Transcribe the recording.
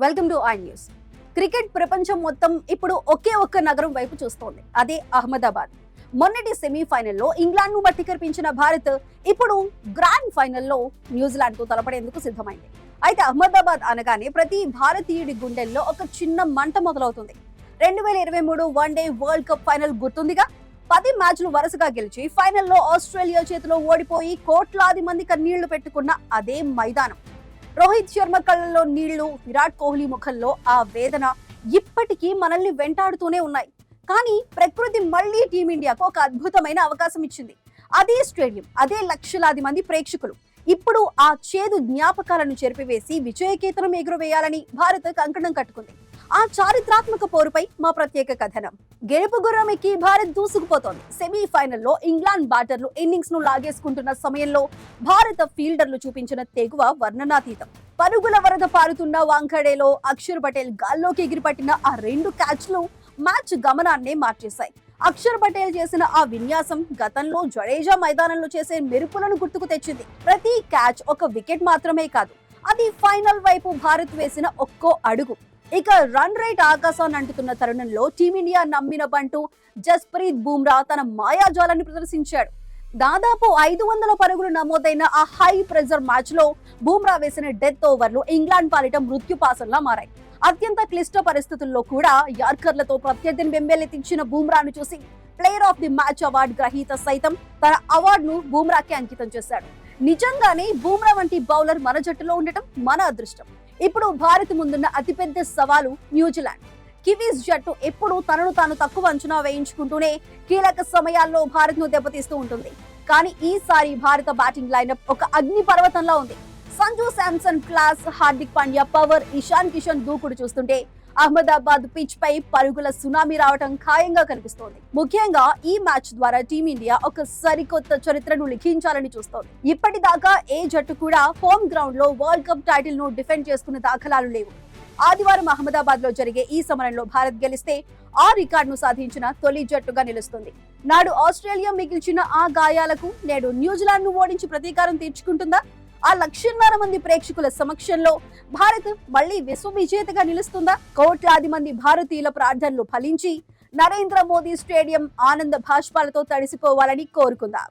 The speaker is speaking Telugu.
Welcome to I news. Cricket ప్రపంచం మొత్తం ఇప్పుడు ఒకే ఒక్క నగరం వైపు చూస్తోంది. అదే అహ్మదాబాద్. మొన్నటి సెమీఫైనల్లో ఇంగ్లాండ్ ను మట్టి కరిపించిన భారత్ ఇప్పుడు గ్రాండ్ ఫైనల్లో న్యూజిలాండ్ తో తలపడేందుకు సిద్ధమైంది. అయితే అహ్మదాబాద్ అనగానే ప్రతి భారతీయుడి గుండెల్లో ఒక చిన్న మంట మొదలవుతుంది. 2023 వన్డే వరల్డ్ కప్ ఫైనల్ గుర్తుందిగా. 10 మ్యాచ్లు వరుసగా గెలిచి ఫైనల్లో ఆస్ట్రేలియా చేతిలో ఓడిపోయి కోట్లాది మంది కన్నీళ్లు పెట్టుకున్న అదే మైదానం. రోహిత్ శర్మ కళ్ళల్లో నీళ్లు, విరాట్ కోహ్లీ ముఖంలో ఆ వేదన ఇప్పటికీ మనల్ని వెంటాడుతూనే ఉన్నాయి. కానీ ప్రకృతి మళ్లీ టీమిండియాకు ఒక అద్భుతమైన అవకాశం ఇచ్చింది. అదే స్టేడియం, అదే లక్షలాది మంది ప్రేక్షకులు. ఇప్పుడు ఆ చేదు జ్ఞాపకాలను చెరిపివేసి విజయకేతనం ఎగురవేయాలని భారత్ కంకణం కట్టుకుంది. ఆ చారిత్రాత్మక పోరుపై మా ప్రత్యేక కథనం. గెలుపు గుర్రం ఎక్కి భారత్ దూసుకుపోతోంది. సెమీఫైనల్లో ఇంగ్లాండ్ బ్యాటర్లు ఇన్నింగ్స్ ను లాగేసుకుంటున్న సమయంలో భారత ఫీల్డర్లు చూపించిన తెగువ వర్ణనాతీతం. పరుగుల వరద పారుతున్న వాంఖడేలో అక్షర్ పటేల్ గాల్లోకి ఎగిరిపట్టిన ఆ 2 క్యాచ్లు మ్యాచ్ గమనాన్నే మార్చేశాయి. అక్షర్ పటేల్ చేసిన ఆ విన్యాసం గతంలో జడేజా మైదానంలో చేసే మెరుపులను గుర్తుకు తెచ్చింది. ప్రతి క్యాచ్ ఒక వికెట్ మాత్రమే కాదు, అది ఫైనల్ వైపు భారత్ వేసిన ఒక్కో అడుగు. ఇక రన్ రేట్ ఆకాశాన్ని అంటుతున్న తరుణంలో టీమిండియా నమ్మిన బంటు జస్ప్రీత్ బుమ్రా తన మాయాజాలాన్ని ప్రదర్శించాడు. దాదాపు 500 పరుగులు నమోదైన ఆ హై ప్రెజర్ మ్యాచ్ లో బుమ్రా వేసిన డెత్ ఓవర్లు ఇంగ్లాండ్ పాలిట మృత్యుపాసంలా మారాయి. అత్యంత క్లిష్ట పరిస్థితుల్లో కూడా యార్కర్లతో ప్రత్యర్థిని బెంబేలెత్తించిన బుమ్రాను చూసి player of the match award గ్రహీత సైతం తన అవార్డును బుమ్రాకి అంకితం చేశాడు. నిజంగానే బుమ్రా వంటి బౌలర్ మన జట్టులో ఉండటం మన అదృష్టం. ఇప్పుడు భారత్ ముందున్న అతిపెద్ద సవాలు న్యూజిలాండ్. కివీస్ జట్టు ఎప్పుడు తనను తాను తక్కువ అంచనా వేయించుకుంటూనే కీలక సమయాల్లో భారత్ ను దెబ్బతీస్తూ ఉంటుంది. కానీ ఈసారి భారత బ్యాటింగ్ లైనప్ ఒక అగ్ని పర్వతంలా ఉంది. సంజు శాంసన్ క్లాస్, హార్దిక్ పాండ్యా పవర్, ఇషాన్ కిషన్ దూకుడు చూస్తుంటే అహ్మదాబాద్ పిచ్ పై పరుగుల సునామీ రావటం ఖాయంగా కనిపిస్తోంది. ముఖ్యంగా ఈ మ్యాచ్ ద్వారా టీమిండియా ఒక సరికొత్త చరిత్రను లిఖించాలని చూస్తోంది. ఇప్పటిదాకా ఏ జట్టు కూడా హోమ్ గ్రౌండ్ లో వరల్డ్ కప్ టైటిల్ ను డిఫెండ్ చేసుకున్న దాఖలాలు లేవు. ఆదివారం అహ్మదాబాద్ లో జరిగే ఈ సమరంలో భారత్ గెలిస్తే ఆ రికార్డును సాధించిన తొలి జట్టుగా నిలుస్తుంది. నాడు ఆస్ట్రేలియా మిగిల్చిన ఆ గాయాలకు నేడు న్యూజిలాండ్ ను ఓడించి ప్రతీకారం తీర్చుకుంటుందా? ఆ 1,00,000 మంది ప్రేక్షకుల సమక్షంలో భారత్ మళ్లీ విశ్వ విజేతగా నిలుస్తుందా? కోట్లాది మంది భారతీయుల ప్రార్థనలు ఫలించి నరేంద్ర మోదీ స్టేడియం ఆనంద భాష్పాలతో తడిసిపోవాలని కోరుకుందాం.